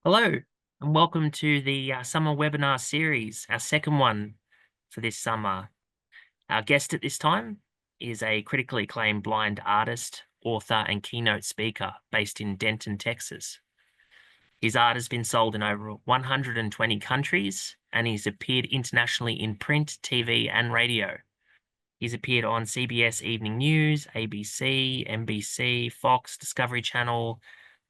Hello, and welcome to the summer webinar series, our second one for this summer. Our guest at this time is a critically acclaimed blind artist, author, and keynote speaker based in Denton, Texas. His art has been sold in over 120 countries, and he's appeared internationally in print, TV, and radio. He's appeared on CBS Evening News, ABC, NBC, Fox, Discovery Channel,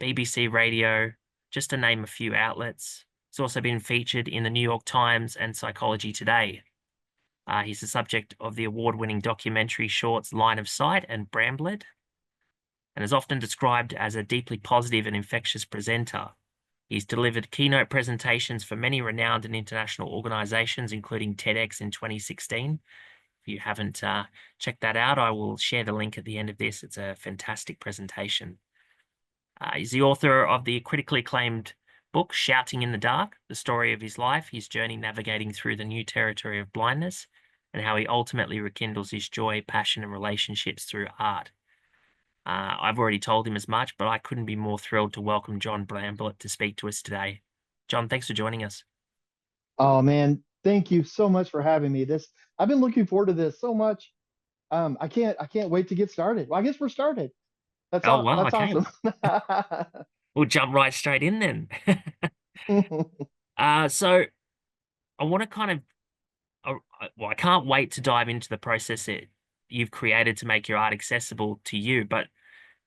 BBC Radio, just to name a few outlets. He's also been featured in the New York Times and Psychology Today. He's the subject of the award-winning documentary shorts Line of Sight and Bramblitt, and is often described as a deeply positive and infectious presenter. He's delivered keynote presentations for many renowned and international organizations, including TEDx in 2016. If you haven't checked that out, I will share the link at the end of this. It's a fantastic presentation. He's the author of the critically acclaimed book, Shouting in the Dark, the story of his life, his journey navigating through the new territory of blindness, and how he ultimately rekindles his joy, passion, and relationships through art. I've already told him as much, but I couldn't be more thrilled to welcome John Bramblitt to speak to us today. John, thanks for joining us. Oh man, thank you so much for having me. I've been looking forward to this so much. I can't wait to get started. Well, I guess we're started. Oh, well, That's okay. awesome. We'll jump right straight in then. So I want to kind of, well, I can't wait to dive into the process that you've created to make your art accessible to you. But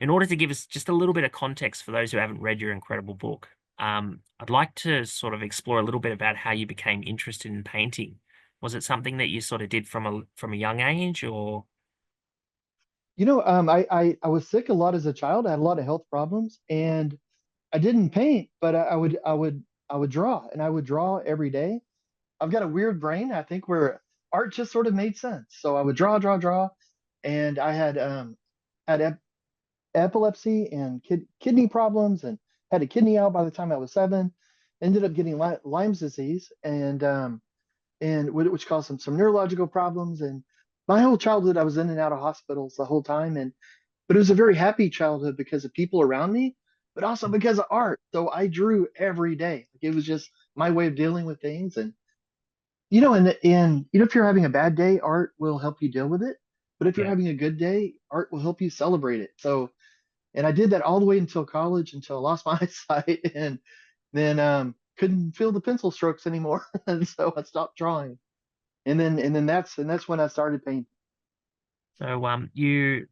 in order to give us just a little bit of context for those who haven't read your incredible book, I'd like to sort of explore a little bit about how you became interested in painting. Was it something that you sort of did from a young age, or? I was sick a lot as a child. I had a lot of health problems, and I didn't paint, but I would draw, and I would draw every day. I've got a weird brain, I think, where art just sort of made sense. So I would draw, and I had epilepsy and kidney problems, and had a kidney out by the time I was 7. Ended up getting Lyme's disease, and which caused some neurological problems. And my whole childhood, I was in and out of hospitals the whole time. And but it was a very happy childhood because of people around me, but also because of art. So I drew every day. Like, it was just my way of dealing with things. And if you're having a bad day, art will help you deal with it. But if you're Yeah. having a good day, art will help you celebrate it. So, and I did that all the way until college, until I lost my eyesight, and then couldn't feel the pencil strokes anymore, and so I stopped drawing. And that's when I started painting. So, you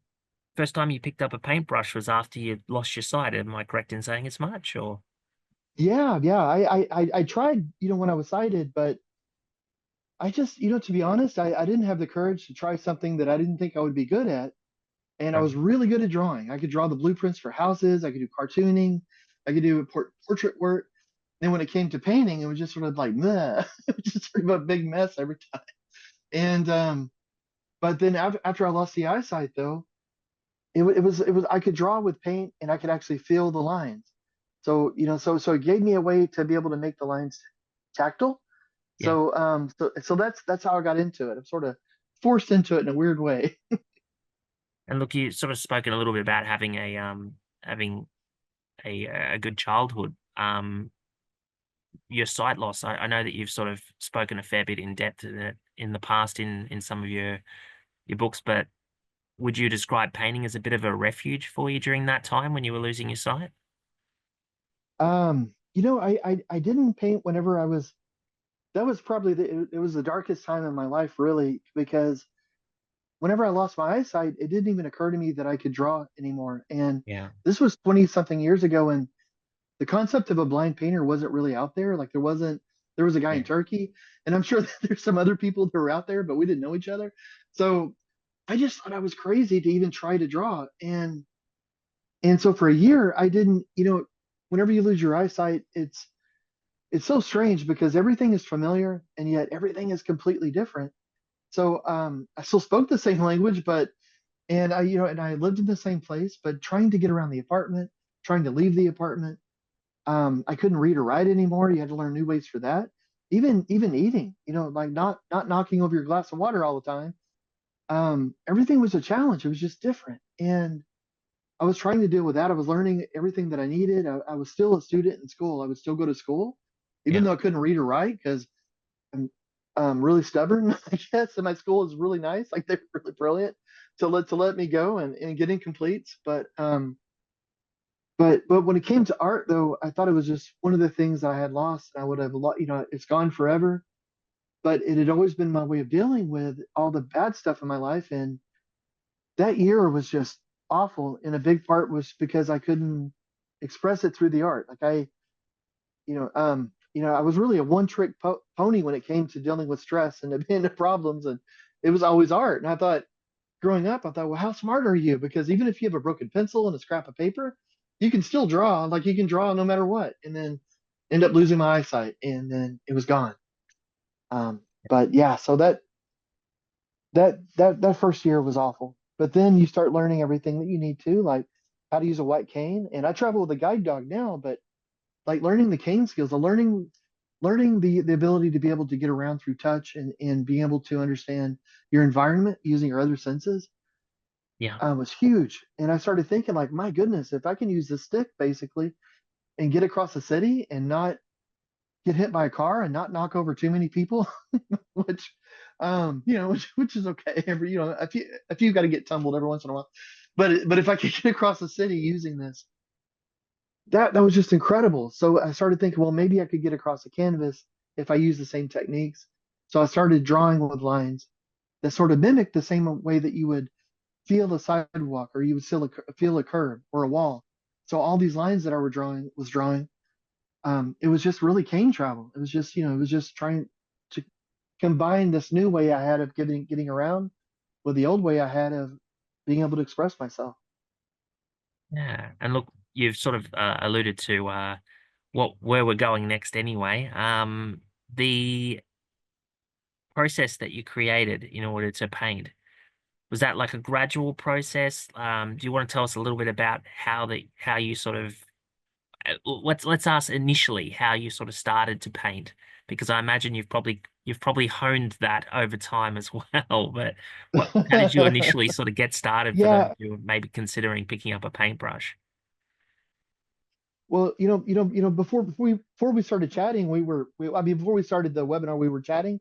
first time you picked up a paintbrush was after you lost your sight. Am I correct in saying as much, or? Yeah, yeah. I tried, when I was sighted, but I just, to be honest, I didn't have the courage to try something that I didn't think I would be good at. And I Right. was really good at drawing. I could draw the blueprints for houses. I could do cartooning. I could do portrait work. Then when it came to painting, it was just sort of like, meh. It was just sort of a big mess every time. And but then after I lost the eyesight, though, it was I could draw with paint, and I could actually feel the lines. So it gave me a way to be able to make the lines tactile. Yeah. So that's how I got into it. I'm sort of forced into it in a weird way. And look, you sort of spoken a little bit about having a good childhood. Your sight loss. I know that you've sort of spoken a fair bit in depth in the past in some of your books, but would you describe painting as a bit of a refuge for you during that time when you were losing your sight? I didn't paint whenever I was. That was probably it was the darkest time in my life, really, because whenever I lost my eyesight, it didn't even occur to me that I could draw anymore. And Yeah. this was 20 something years ago, and the concept of a blind painter wasn't really out there. Like, there was a guy in Yeah. Turkey, and I'm sure that there's some other people that were out there, but we didn't know each other. So I just thought I was crazy to even try to draw. And so for a year, I didn't, whenever you lose your eyesight, it's so strange because everything is familiar and yet everything is completely different. So I still spoke the same language, but and I lived in the same place, but trying to get around the apartment, trying to leave the apartment, I couldn't read or write anymore. You had to learn new ways for that. Even eating, like not knocking over your glass of water all the time. Everything was a challenge. It was just different. I was trying to deal with that. I was learning everything that I needed. I was still a student in school. I would still go to school, even Yeah. though I couldn't read or write because I'm really stubborn, I guess. And my school is really nice. Like they're really brilliant to let me go and get incompletes. But when it came to art though, I thought it was just one of the things I had lost. I would have it's gone forever. But it had always been my way of dealing with all the bad stuff in my life. And that year was just awful. And a big part was because I couldn't express it through the art. Like I was really a one-trick pony when it came to dealing with stress and the problems, and it was always art. And I thought, growing up, I thought, well, how smart are you? Because even if you have a broken pencil and a scrap of paper, you can still draw. Like you can draw no matter what. And then end up losing my eyesight, and then it was gone. But yeah, so that first year was awful. But then you start learning everything that you need to, like how to use a white cane. And I travel with a guide dog now, but like learning the cane skills, learning the ability to be able to get around through touch and being able to understand your environment using your other senses Yeah. was huge. And I started thinking like, my goodness, if I can use this stick basically and get across the city and not get hit by a car and not knock over too many people, which which is okay. If you got to get tumbled every once in a while, but if I could get across the city using this, that was just incredible. So I started thinking, well, maybe I could get across the canvas if I use the same techniques. So I started drawing with lines that sort of mimic the same way that you would feel a sidewalk or you would feel a curb or a wall. So all these lines that I was drawing, it was just really cane travel. It was just trying to combine this new way I had of getting around with the old way I had of being able to express myself. Yeah. And look, you've sort of alluded to what where we're going next anyway. The process that you created in order to paint, was that like a gradual process? Do you want to tell us a little bit about how you sort of let's ask initially how you sort of started to paint, because I imagine you've probably honed that over time as well. But how did you initially sort of get started for those Yeah, who were maybe considering picking up a paintbrush? well, before we started chatting, I mean, before we started the webinar, we were chatting,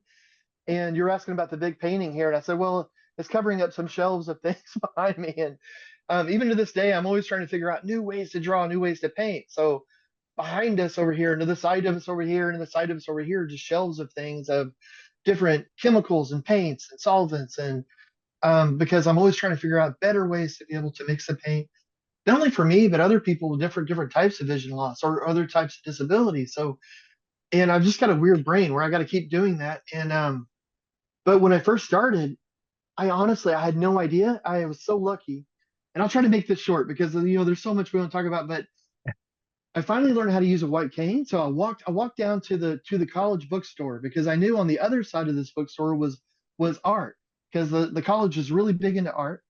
and you're asking about the big painting here, and I said, well, it's covering up some shelves of things behind me, and even to this day, I'm always trying to figure out new ways to draw, new ways to paint. So behind us over here, and to the side of us over here, and to the side of us over here, just shelves of things of different chemicals and paints and solvents, and because I'm always trying to figure out better ways to be able to mix the paint not only for me, but other people with different types of vision loss or other types of disabilities. So, and I've just got a weird brain where I got to keep doing that. And but when I first started, I had no idea. I was so lucky, and I'll try to make this short because there's so much we want to talk about. But I finally learned how to use a white cane. So I walked down to the college bookstore because I knew on the other side of this bookstore was art because the college is really big into art.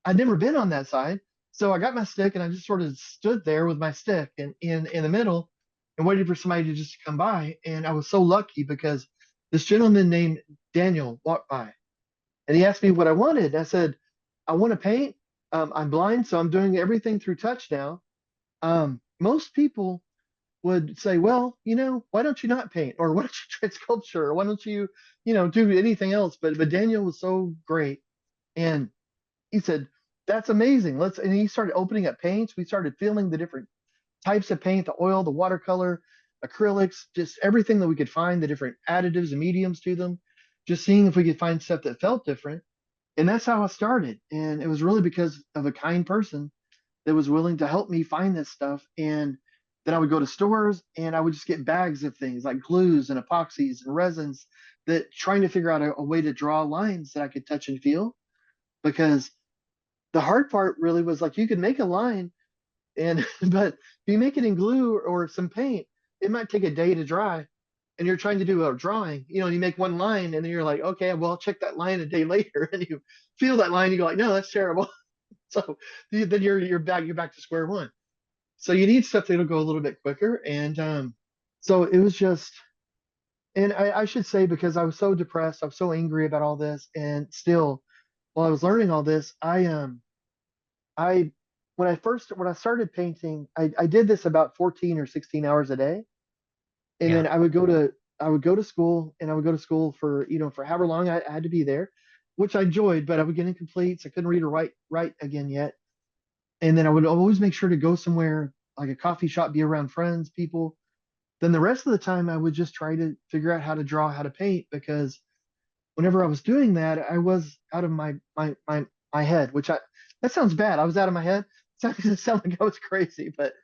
I'd never been on that side. So I got my stick and I just sort of stood there with my stick and in the middle and waited for somebody to just come by. And I was so lucky because this gentleman named Daniel walked by and he asked me what I wanted. And I said, I want to paint. I'm blind, so I'm doing everything through touch now. Most people would say, well, why don't you not paint? Or why don't you try sculpture? Or why don't you, do anything else? But Daniel was so great. And he said, "That's amazing. Let's." And he started opening up paints. We started feeling the different types of paint, the oil, the watercolor, acrylics, just everything that we could find, the different additives and mediums to them. Just seeing if we could find stuff that felt different. And that's how I started. And it was really because of a kind person that was willing to help me find this stuff. And then I would go to stores and I would just get bags of things like glues and epoxies and resins that trying to figure out a way to draw lines that I could touch and feel because the hard part really was like you could make a line and but if you make it in glue or some paint, it might take a day to dry. And you're trying to do a drawing, and you make one line and then you're like, okay, well, I'll check that line a day later. And you feel that line, you go like, no, that's terrible. So then you're back to square one. So you need stuff that'll go a little bit quicker. And so it was just and I should say because I was so depressed, I was so angry about all this, and still while I was learning all this, I when I started painting, I did this about 14 or 16 hours a day. And Yeah. then I would go to school, and I would go to school for, for however long I had to be there, which I enjoyed, but I would get incomplete. So I couldn't read or write again yet. And then I would always make sure to go somewhere like a coffee shop, be around friends, people. Then the rest of the time I would just try to figure out how to draw, how to paint, because whenever I was doing that, I was out of my head, which that sounds bad. I was out of my head. It sounds like I was crazy, but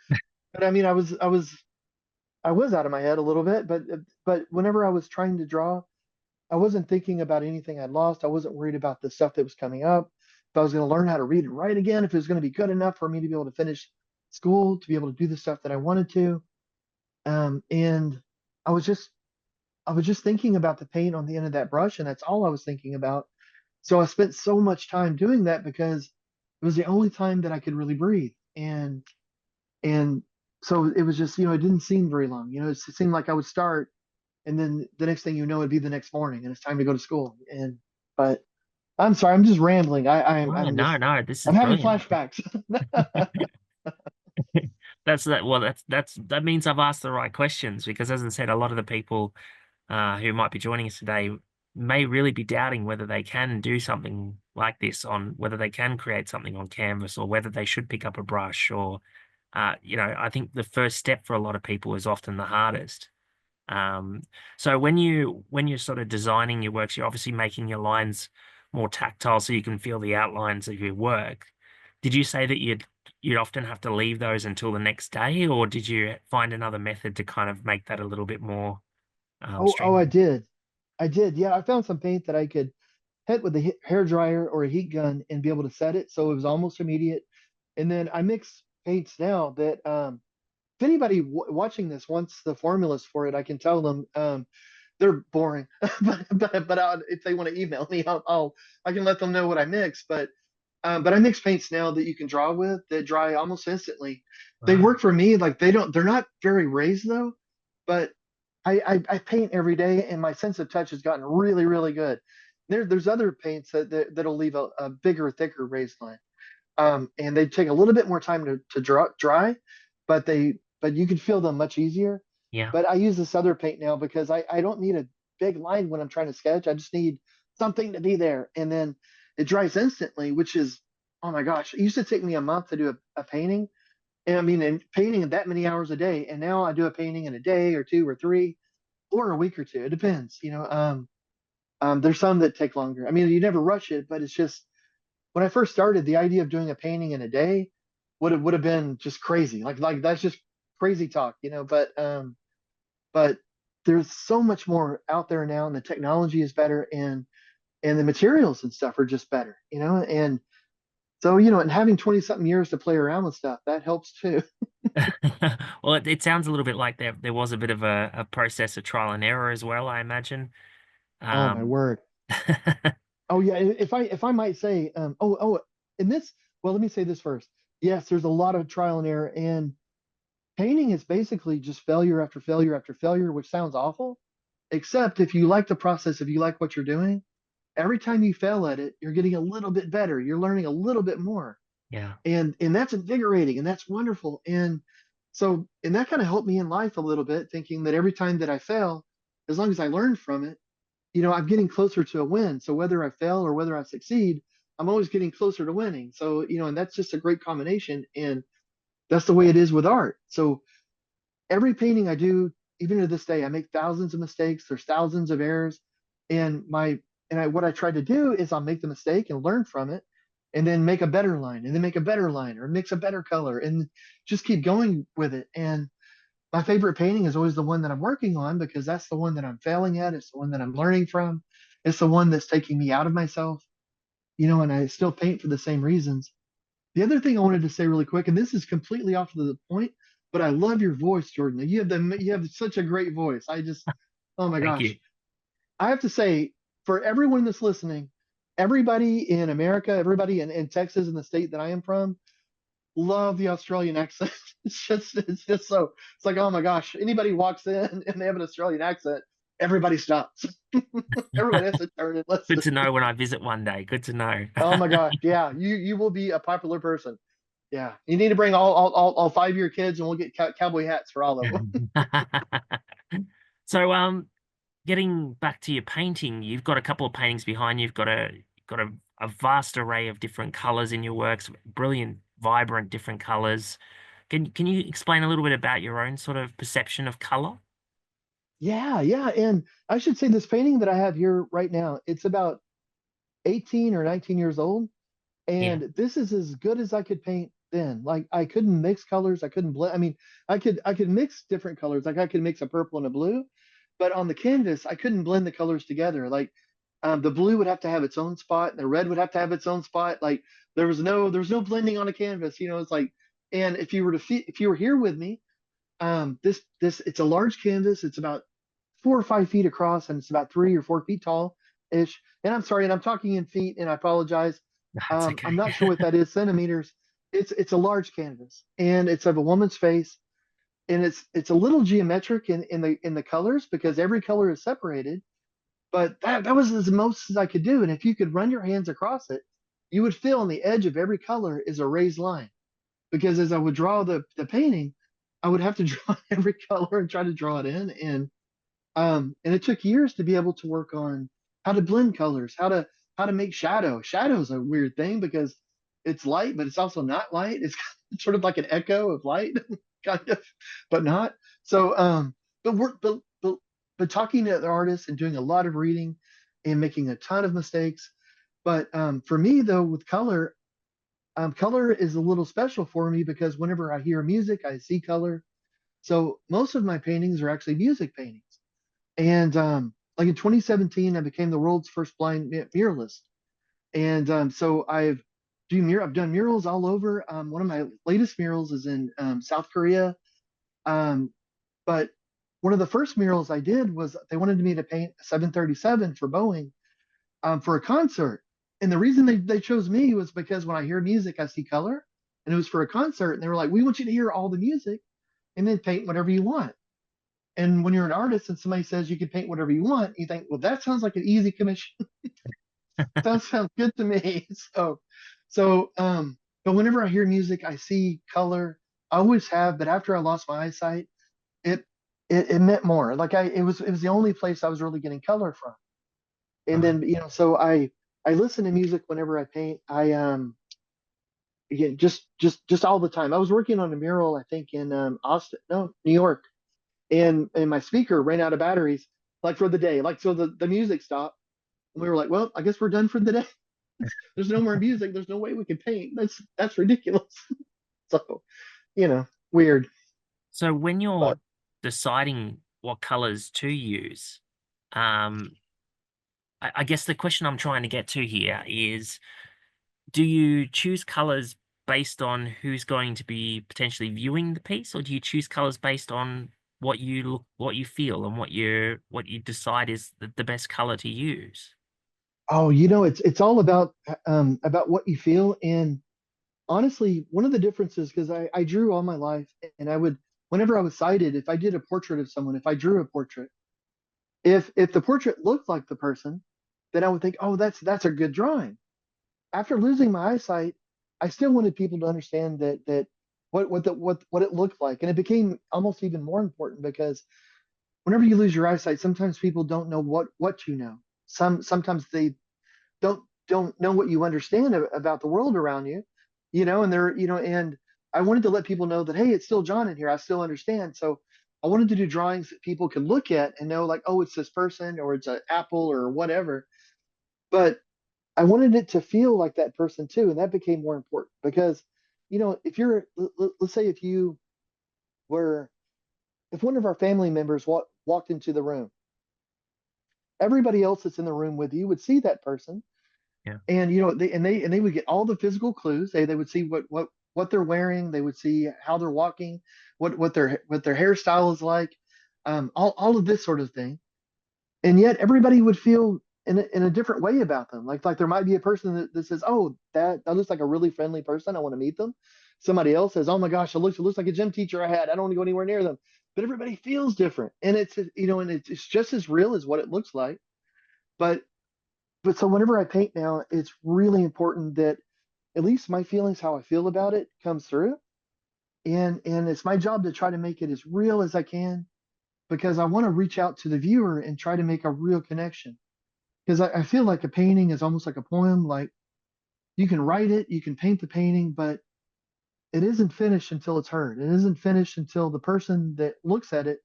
I mean, I was out of my head a little bit, but whenever I was trying to draw, I wasn't thinking about anything I'd lost. I wasn't worried about the stuff that was coming up. If I was going to learn how to read and write again, if it was going to be good enough for me to be able to finish school, to be able to do the stuff that I wanted to. And I was just I was just thinking about the paint on the end of that brush, and that's all I was thinking about. So I spent so much time doing that because it was the only time that I could really breathe. And so it was just, it didn't seem very long. It seemed like I would start, and then the next thing you know, it'd be the next morning, and it's time to go to school. But I'm sorry, I'm just rambling. No, no, no, this is I'm having brilliant. flashbacks. That means I've asked the right questions, because as I said, a lot of the people who might be joining us today may really be doubting whether they can do something like this, on whether they can create something on canvas, or whether they should pick up a brush, or I think the first step for a lot of people is often the hardest. Um, so when you're sort of designing your works, you're obviously making your lines more tactile so you can feel the outlines of your work. Did you say that you'd often have to leave those until the next day, or did you find another method to kind of make that a little bit more Oh, I streamlined? did. I did. Yeah, I found some paint that I could hit with a hair dryer or a heat gun and be able to set it, so it was almost immediate. And then I mix paints now that, if anybody watching this wants the formulas for it, I can tell them. They're boring, but if they want to email me, I can let them know what I mix. But I mix paints now that you can draw with that dry almost instantly. They Right. work for me. Like they're not very raised though, but I paint every day, and my sense of touch has gotten really, really good. There's other paints that'll leave a bigger, thicker raised line. And they take a little bit more time to dry, but you can feel them much easier. Yeah. But I use this other paint now because I don't need a big line when I'm trying to sketch. I just need something to be there, and then it dries instantly, which is, oh my gosh, it used to take me a month to do a painting, and I mean, and painting that many hours a day, and now I do a painting in a day or two or three or a week or two. It depends. There's some that take longer. I mean, you never rush it, but it's just, when I first started, the idea of doing a painting in a day would have been just crazy. Like that's just crazy talk. But there's so much more out there now, and the technology is better, and the materials and stuff are just better. And so, and having 20 something years to play around with stuff, that helps too. Well, it sounds a little bit like there was a bit of a process of trial and error as well, I imagine. Oh my Um, word. Oh yeah, if I might say, in this, well, let me say this first. Yes, there's a lot of trial and error, and painting is basically just failure after failure after failure, which sounds awful. Except if you like the process, if you like what you're doing, every time you fail at it, you're getting a little bit better. You're learning a little bit more, yeah, and that's invigorating, and that's wonderful. And that kind of helped me in life a little bit, thinking that every time that I fail, as long as I learn from it, I'm getting closer to a win. So whether I fail or whether I succeed, I'm always getting closer to winning. So, and that's just a great combination. And that's the way it is with art. So every painting I do, even to this day, I make thousands of mistakes. There's thousands of errors. And what I try to do is I'll make the mistake and learn from it, and then make a better line, and then make a better line, or mix a better color, and just keep going with it. And my favorite painting is always the one that I'm working on, because that's the one that I'm failing at. It's the one that I'm learning from. It's the one that's taking me out of myself, and I still paint for the same reasons. The other thing I wanted to say really quick, and this is completely off of the point, but I love your voice, Jordan. You have such a great voice. Oh my thank you. gosh. I have to say, for everyone that's listening, everybody in America, everybody in Texas, in the state that I am from, love the Australian accent. It's just so, it's like, oh my gosh, anybody walks in and they have an Australian accent, everybody stops. Everybody has to turn and Good listen. to know when I visit one day. Good to know. Oh my gosh, yeah, you will be a popular person. Yeah, you need to bring all 5 of your kids, and we'll get cowboy hats for all of them. So, getting back to your painting, you've got a couple of paintings behind you. You've got a vast array of different colors in your works, brilliant, vibrant, different colors. Can you explain a little bit about your own sort of perception of color? Yeah, yeah, and I should say this painting that I have here right now, it's about 18 or 19 years old, Yeah, and this is as good as I could paint then. Like I couldn't mix colors, I couldn't blend. I mean, I could mix different colors, like I could mix a purple and a blue, but on the canvas, I couldn't blend the colors together. Like the blue would have to have its own spot, and the red would have to have its own spot. Like there was no blending on a canvas. You know, it's like, and if you were here with me, this it's a large canvas. It's about 4 or 5 feet across, and it's about 3 or 4 feet tall ish. And I'm sorry, and I'm talking in feet, and I apologize. that's I'm okay. not sure what that is centimeters. It's a large canvas, and it's of a woman's face, and it's a little geometric in the colors because every color is separated. But that was as most as I could do. And if you could run your hands across it, you would feel on the edge of every color is a raised line. Because as I would draw the painting, I would have to draw every color and try to draw it in. And it took years to be able to work on how to blend colors, how to make shadow. Shadow's a weird thing because it's light, but it's also not light. It's sort of like an echo of light, kind of, but not. So, but work, but talking to the artists and doing a lot of reading and making a ton of mistakes. But for me though, with color, color is a little special for me because whenever I hear music, I see color. So most of my paintings are actually music paintings. And like in 2017, I became the world's first blind muralist. And so I've done murals all over. One of my latest murals is in South Korea. Um, but one of the first murals I did was they wanted me to paint a 737 for Boeing for a concert. And the reason they chose me was because when I hear music, I see color. And it was for a concert. And they were like, we want you to hear all the music and then paint whatever you want. And when you're an artist and somebody says you can paint whatever you want, you think, well, that sounds like an easy commission. That sounds good to me. But whenever I hear music, I see color. I always have, but after I lost my eyesight, it it meant more. Like it was the only place I was really getting color from. And Right. then so I listen to music whenever I paint. I again just all the time. I was working on a mural, I think in Austin, no, New York, and my speaker ran out of batteries like for the day. Like so the music stopped. And we were like, well, I guess we're done for the day. There's no more music. There's no way we can paint. That's ridiculous. So, weird. So when you're But deciding what colors to use, um, I guess the question I'm trying to get to here is, do you choose colors based on who's going to be potentially viewing the piece, or do you choose colors based on what you feel, and what you decide is the best color to use? oh, it's all about what you feel. And honestly, one of the differences, because I drew all my life, and I would whenever I was sighted, if I did a portrait of someone, if I drew a portrait, if the portrait looked like the person, then I would think, oh, that's a good drawing. After losing my eyesight, I still wanted people to understand that what it looked like, and it became almost even more important because whenever you lose your eyesight, sometimes people don't know what you know. Sometimes they don't know what you understand about the world around you, and and I wanted to let people know that hey, it's still John in here. I still understand. So I wanted to do drawings that people could look at and know like, oh, it's this person or it's an apple or whatever. But I wanted it to feel like that person too, and that became more important because, if let's say were, if one of our family members walked into the room, everybody else that's in the room with you would see that person, Yeah. and they would get all the physical clues. They would see what they're wearing. They would see how they're walking, what their hairstyle is like, all of this sort of thing. And yet everybody would feel in a different way about them. Like there might be a person that says, "Oh, that looks like a really friendly person. I want to meet them." Somebody else says, "Oh my gosh, it looks like a gym teacher I had. I don't want to go anywhere near them." But everybody feels different, and it's just as real as what it looks like. But so whenever I paint now, it's really important that at least my feelings, how I feel about it, comes through. And it's my job to try to make it as real as I can because I want to reach out to the viewer and try to make a real connection. Because I feel like a painting is almost like a poem. Like you can write it, you can paint the painting, but it isn't finished until it's heard. It isn't finished until the person that looks at it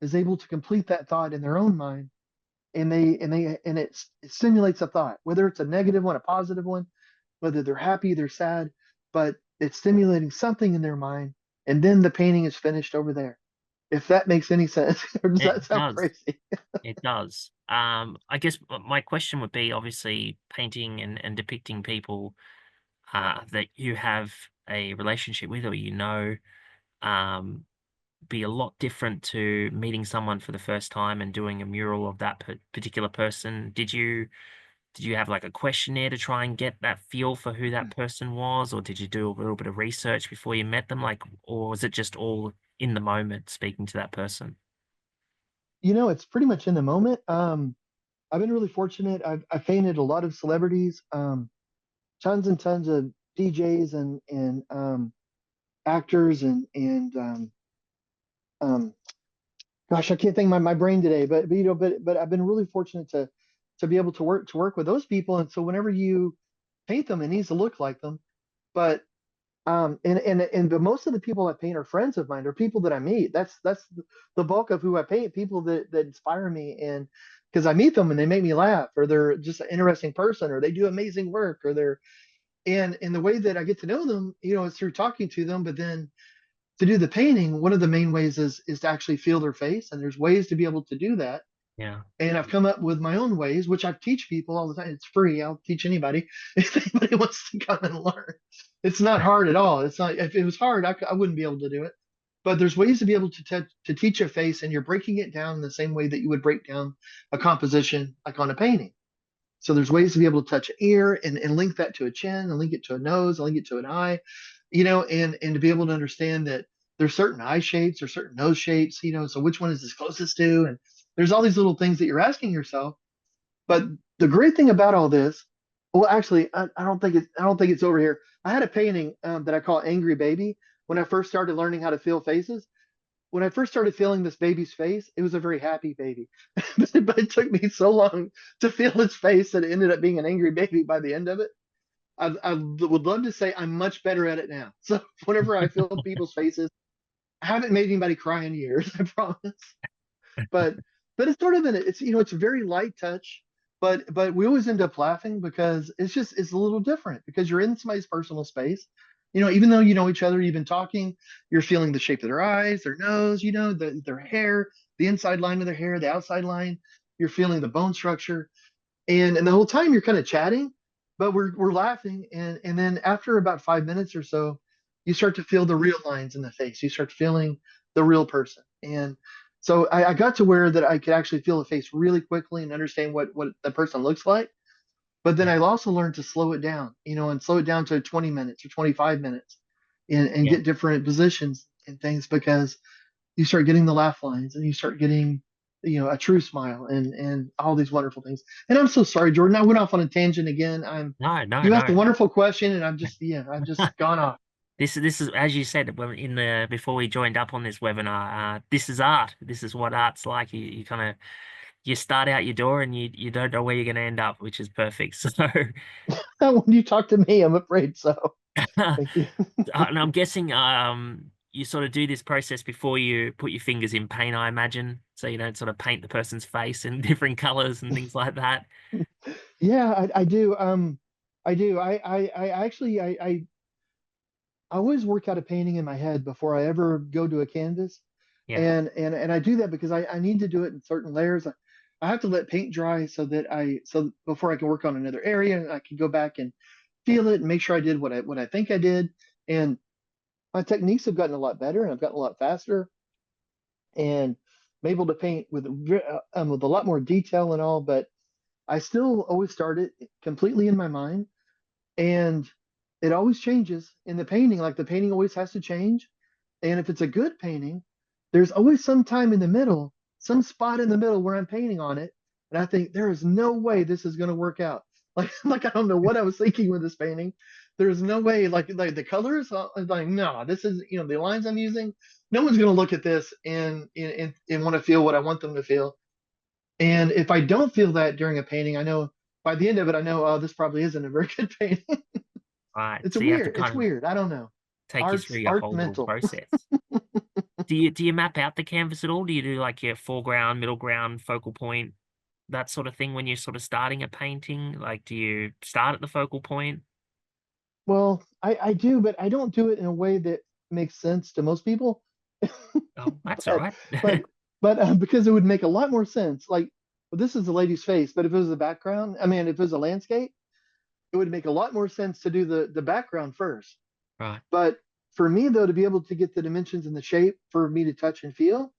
is able to complete that thought in their own mind, and it stimulates a thought, whether it's a negative one, a positive one, whether they're happy, they're sad, but it's stimulating something in their mind, and then the painting is finished over there. If that makes any sense, or does that It sound does. crazy? It does. I guess my question would be obviously painting and depicting people that you have a relationship with or um, be a lot different to meeting someone for the first time and doing a mural of that particular person. Did you have like a questionnaire to try and get that feel for who that person was, or did you do a little bit of research before you met them? Like, or was it just all in the moment speaking to that person? It's pretty much in the moment. I've been really fortunate. I've painted a lot of celebrities, tons and tons of DJs and actors and um, gosh, I can't think my brain today, but I've been really fortunate to be able to work with those people. And so whenever you paint them, it needs to look like them. But but most of the people I paint are friends of mine or people that I meet. That's the bulk of who I paint, people that inspire me, and because I meet them and they make me laugh, or they're just an interesting person, or they do amazing work, or they're and the way that I get to know them, is through talking to them. But then to do the painting, one of the main ways is to actually feel their face, and there's ways to be able to do that. Yeah, And I've come up with my own ways, which I teach people all the time. It's free. I'll teach anybody if anybody wants to come and learn. It's not hard at all. It's not. If it was hard, I wouldn't be able to do it. But there's ways to be able to teach a face, and you're breaking it down in the same way that you would break down a composition, like on a painting. So there's ways to be able to touch an ear and link that to a chin and link it to a nose, and link it to an eye, and to be able to understand that there's certain eye shapes or certain nose shapes, so which one is this closest to? And there's all these little things that you're asking yourself. But the great thing about all this, well, actually, I don't think it's over here. I had a painting that I call Angry Baby when I first started learning how to feel faces. When I first started feeling this baby's face, it was a very happy baby. But it took me so long to feel its face that it ended up being an angry baby by the end of it. I would love to say I'm much better at it now. So whenever I feel people's faces, I haven't made anybody cry in years, I promise. But but it's sort of it's a very light touch, but we always end up laughing because it's a little different because you're in somebody's personal space. Even though you know each other, you've been talking, you're feeling the shape of their eyes, their nose, their hair, the inside line of their hair, the outside line. You're feeling the bone structure, and the whole time you're kind of chatting, but we're laughing, and then after about 5 minutes or so, you start to feel the real lines in the face. You start feeling the real person, and so I got to where that I could actually feel the face really quickly and understand what the person looks like. But then yeah, I also learned to slow it down, and slow it down to 20 minutes or 25 minutes, and yeah. get different positions and things because you start getting the laugh lines and you start getting a true smile and all these wonderful things. And I'm so sorry, Jordan, I went off on a tangent again. No, no, You asked a no. wonderful question and I've just gone off. This is as you said in the before we joined up on this webinar. This is art. This is what art's like. You kind of you start out your door and you don't know where you're going to end up, which is perfect. So, When you talk to me, I'm afraid so. Thank you. and I'm guessing you sort of do this process before you put your fingers in paint, I imagine, so you don't sort of paint the person's face in different colors and things like that. Yeah, I do. I do. I actually I always work out a painting in my head before I ever go to a canvas. Yeah, And I do that because I need to do it in certain layers. I have to let paint dry so before I can work on another area and I can go back and feel it and make sure I did what I think I did. And my techniques have gotten a lot better and I've gotten a lot faster and I'm able to paint with a lot more detail and all, but I still always start it completely in my mind, and it always changes in the painting. Like the painting always has to change. And if it's a good painting, there's always some time in the middle, some spot in the middle where I'm painting on it. And I think there is no way this is going to work out. Like I don't know what I was thinking with this painting, There's no way, like the colors, like no, this is, the lines I'm using. No one's gonna look at this and want to feel what I want them to feel. And if I don't feel that during a painting, I know by the end of it, I know, oh, this probably isn't a very good painting. Right. It's So you have to weird. It's kind of weird. I don't know. take you through Art's your art's whole little mental. process. Do you map out the canvas at all? Do you do like your foreground, middle ground, focal point, that sort of thing when you're sort of starting a painting? Like, do you start at the focal point? Well, I do, but I don't do it in a way that makes sense to most people. Oh, that's all but right. but because it would make a lot more sense. Like, well, this is the lady's face, but if it was a background, I mean, if it was a landscape, it would make a lot more sense to do the background first. Right. But for me, though, to be able to get the dimensions and the shape for me to touch and feel,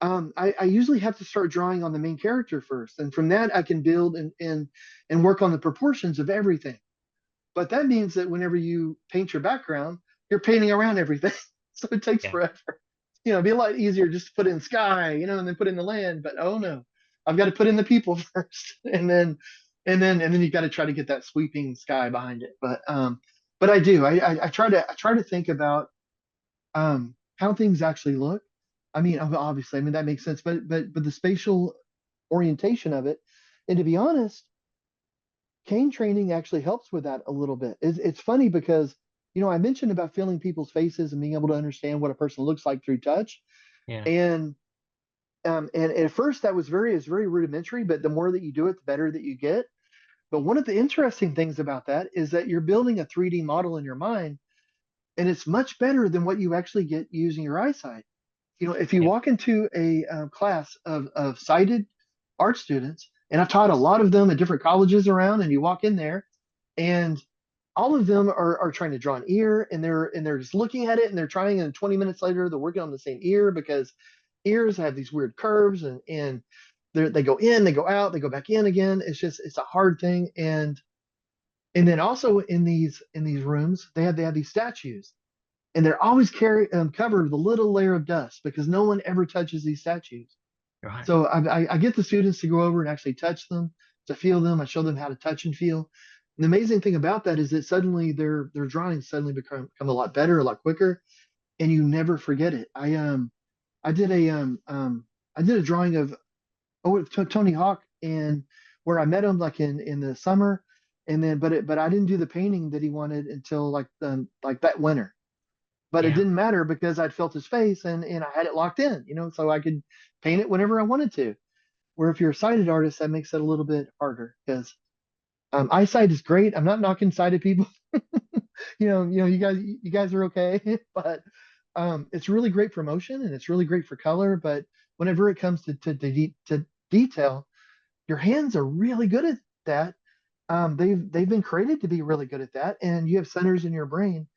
I usually have to start drawing on the main character first, and from that I can build and work on the proportions of everything. But that means that whenever you paint your background, you're painting around everything, so it takes Yeah. forever. It'd be a lot easier just to put in sky, and then put in the land. But oh no, I've got to put in the people first, and then you've got to try to get that sweeping sky behind it. But I do. I try to think about how things actually look. I mean, obviously, I mean that makes sense, but the spatial orientation of it, and to be honest, cane training actually helps with that a little bit. It's funny because I mentioned about feeling people's faces and being able to understand what a person looks like through touch, Yeah. and and at first that was very rudimentary, but the more that you do it, the better that you get. But one of the interesting things about that is that you're building a 3D model in your mind, and it's much better than what you actually get using your eyesight. If you Yeah. walk into a class of sighted art students, and I've taught a lot of them at different colleges around, and you walk in there, and all of them are trying to draw an ear, and they're just looking at it, and they're trying, and 20 minutes later they're working on the same ear because ears have these weird curves, and they go in, they go out, they go back in again. It's a hard thing, and then also in these rooms they have these statues, and they're always covered with a little layer of dust because no one ever touches these statues. Right. So I get the students to go over and actually touch them, to feel them. I show them how to touch and feel. And the amazing thing about that is that suddenly their drawings suddenly become a lot better, a lot quicker, and you never forget it. I did a drawing of Tony Hawk, and where I met him like in the summer, and then but I didn't do the painting that he wanted until like that winter. But it Yeah. didn't matter because I'd felt his face, and I had it locked in, so I could paint it whenever I wanted to. Where if you're a sighted artist, that makes it a little bit harder because eyesight is great. I'm not knocking sighted people. You guys are okay, but it's really great for motion and it's really great for color. But whenever it comes to detail, your hands are really good at that. They've been created to be really good at that, and you have centers in your brain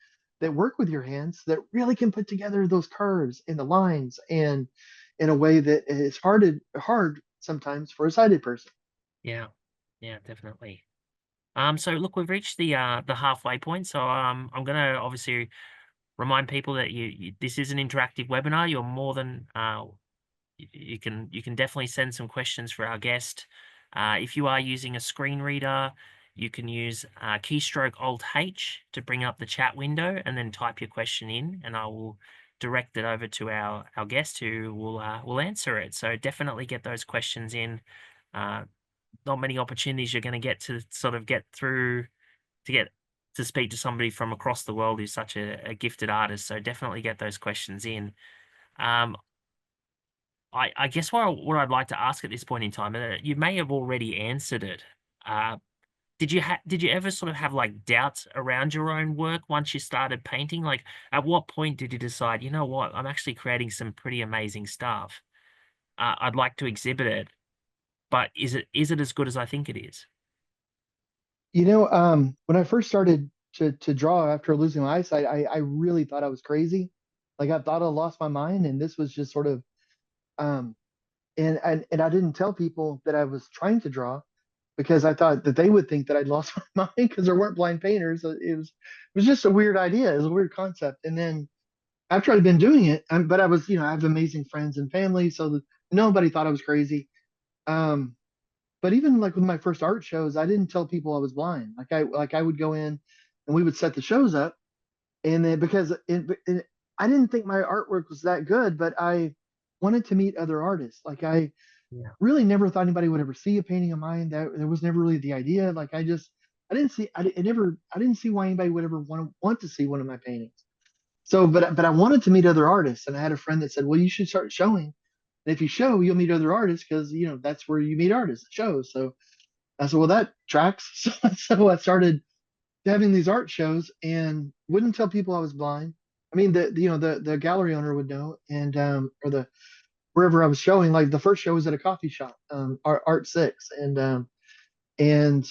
that work with your hands that really can put together those curves and the lines and in a way that is hard sometimes for a sighted person. Yeah. Yeah, definitely. So look, we've reached the halfway point. So I'm gonna obviously remind people that this is an interactive webinar. You're more than you can definitely send some questions for our guest. If you are using a screen reader, you can use keystroke Alt H to bring up the chat window and then type your question in, and I will direct it over to our guest who will answer it. So definitely get those questions in. Uh, Not many opportunities you're going to get to sort of get through to get to speak to somebody from across the world who's such a gifted artist. So definitely get those questions in. Um, I guess what I'd like to ask at this point in time, you may have already answered it. Uh, did you ever sort of have like doubts around your own work once you started painting? Like, at what point did you decide, you know what, I'm actually creating some pretty amazing stuff. I'd like to exhibit it, but is it as good as I think it is? When I first started to draw after losing my eyesight, I really thought I was crazy. Like I thought I lost my mind, and this was just sort of um, and I didn't tell people that I was trying to draw because I thought that they would think that I'd lost my mind because there weren't blind painters. It was just a weird idea. It was a weird concept. And then after I'd been doing it, but I was, I have amazing friends and family, so that nobody thought I was crazy. Um, but even like with my first art shows, I didn't tell people I was blind. Like I would go in. and we would set the shows up. And then because I didn't think my artwork was that good, but I wanted to meet other artists. Like I Yeah. really never thought anybody would ever see a painting of mine. That there was never really the idea. Like I didn't see I didn't see why anybody would ever want to see one of my paintings. So, but I wanted to meet other artists, and I had a friend that said, "Well, you should start showing. And if you show, you'll meet other artists because that's where you meet artists, shows." So I said, "Well, that tracks." So I started having these art shows and wouldn't tell people I was blind. I mean, the gallery owner would know, and or the wherever I was showing. Like the first show was at a coffee shop, Art Six, and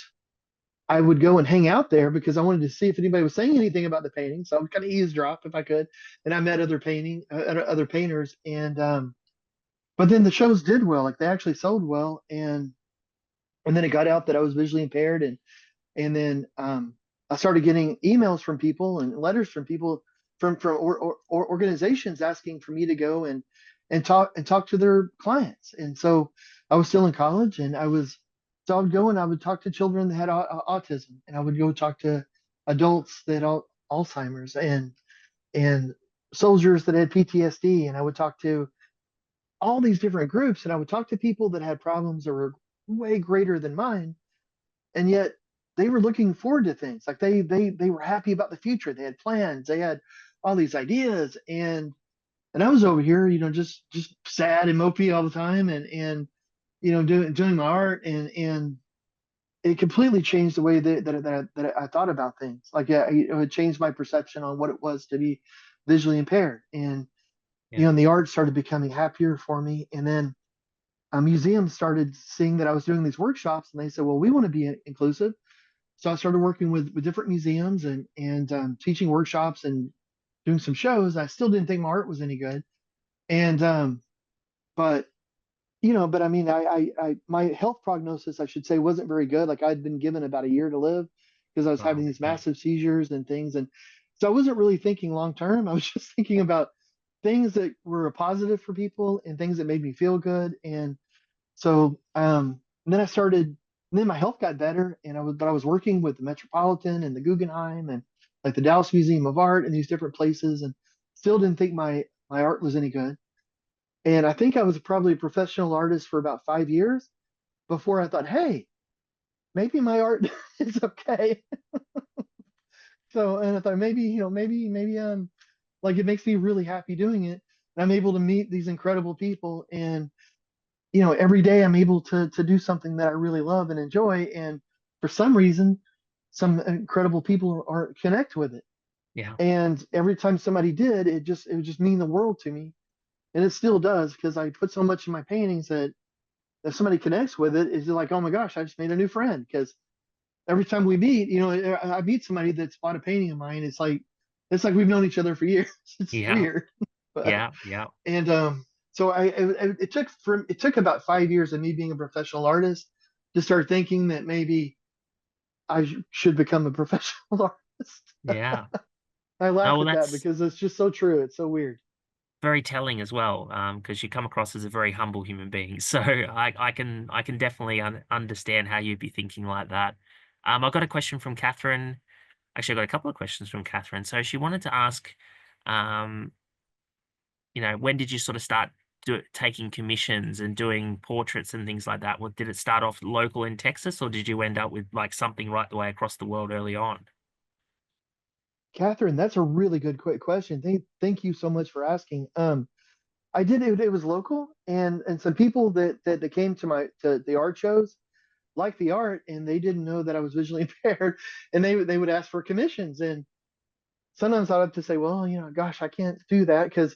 I would go and hang out there because I wanted to see if anybody was saying anything about the painting. So I would kind of eavesdrop if I could. And I met other painters, and but then the shows did well. Like they actually sold well, and then it got out that I was visually impaired, and then I started getting emails from people and letters from people or organizations asking for me to go and talk to their clients. And so I was still in college, and I would go and I would talk to children that had autism, and I would go talk to adults that had Alzheimer's, and soldiers that had PTSD, and I would talk to all these different groups, and I would talk to people that had problems that were way greater than mine, and yet they were looking forward to things. Like they were happy about the future. They had plans. They had all these ideas, and I was over here, just sad and mopey all the time, and doing my art, and it completely changed the way that I thought about things. Like yeah, it changed my perception on what it was to be visually impaired, and Yeah. and the art started becoming happier for me, and then. Museums started seeing that I was doing these workshops, and they said, "Well, we want to be inclusive." So I started working with different museums and teaching workshops and doing some shows. I still didn't think my art was any good, and but but I mean, my health prognosis, I should say, wasn't very good. Like I'd been given about a year to live because I was having Wow. these Yeah. massive seizures and things, and so I wasn't really thinking long term. I was just thinking about things that were a positive for people and things that made me feel good, and so and then I started, and then my health got better, but I was working with the Metropolitan and the Guggenheim and like the Dallas Museum of Art and these different places, and still didn't think my art was any good. And I think I was probably a professional artist for about 5 years before I thought, hey, maybe my art is okay. So, and I thought maybe, maybe like it makes me really happy doing it. And I'm able to meet these incredible people, and every day I'm able to do something that I really love and enjoy. And for some reason, some incredible people are connect with it. Yeah. And every time somebody did, it would just mean the world to me. And it still does because I put so much in my paintings that if somebody connects with it, it's like, oh my gosh, I just made a new friend. Because every time we meet, I meet somebody that's bought a painting of mine. It's like we've known each other for years. It's Yeah. weird, but Yeah. Yeah. and so it took about 5 years of me being a professional artist to start thinking that maybe I should become a professional artist. Yeah. I Oh, laugh well, at that that's because it's just so true. It's so weird. very telling as well, because you come across as a very humble human being. So I can definitely understand how you'd be thinking like that. I've got a question from Catherine. Actually, I got a couple of questions from Catherine. So she wanted to ask, um, when did you sort of start taking commissions and doing portraits and things like that? Well, did it start off local in Texas, or did you end up with like something right the way across the world early on? Catherine, that's a really good quick question. Thank you so much for asking. I did it. It was local, and some people that came to the art shows liked the art, and they didn't know that I was visually impaired, and they would ask for commissions. And sometimes I have to say, well, gosh, I can't do that because,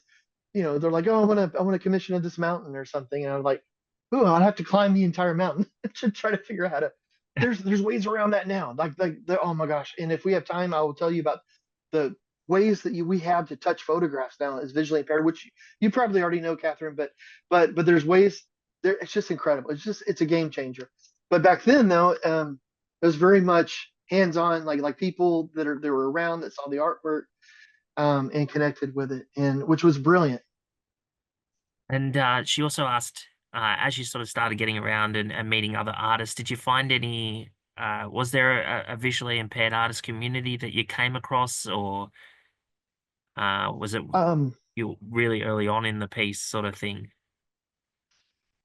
they're like, oh, I want to commission this mountain or something, and I'm like, oh, I'd have to climb the entire mountain to try to figure out how to. There's ways around that now. Oh my gosh! And if we have time, I will tell you about the ways that we have to touch photographs now as visually impaired, which you probably already know, Catherine. But there's ways there. It's just incredible. It's a game changer. But back then, though, it was very much hands-on, like people that were around that saw the artwork and connected with it, and which was brilliant. And she also asked, as you sort of started getting around and meeting other artists, did you find any? Was there a visually impaired artist community that you came across, or was it Um, you really early on in the piece sort of thing?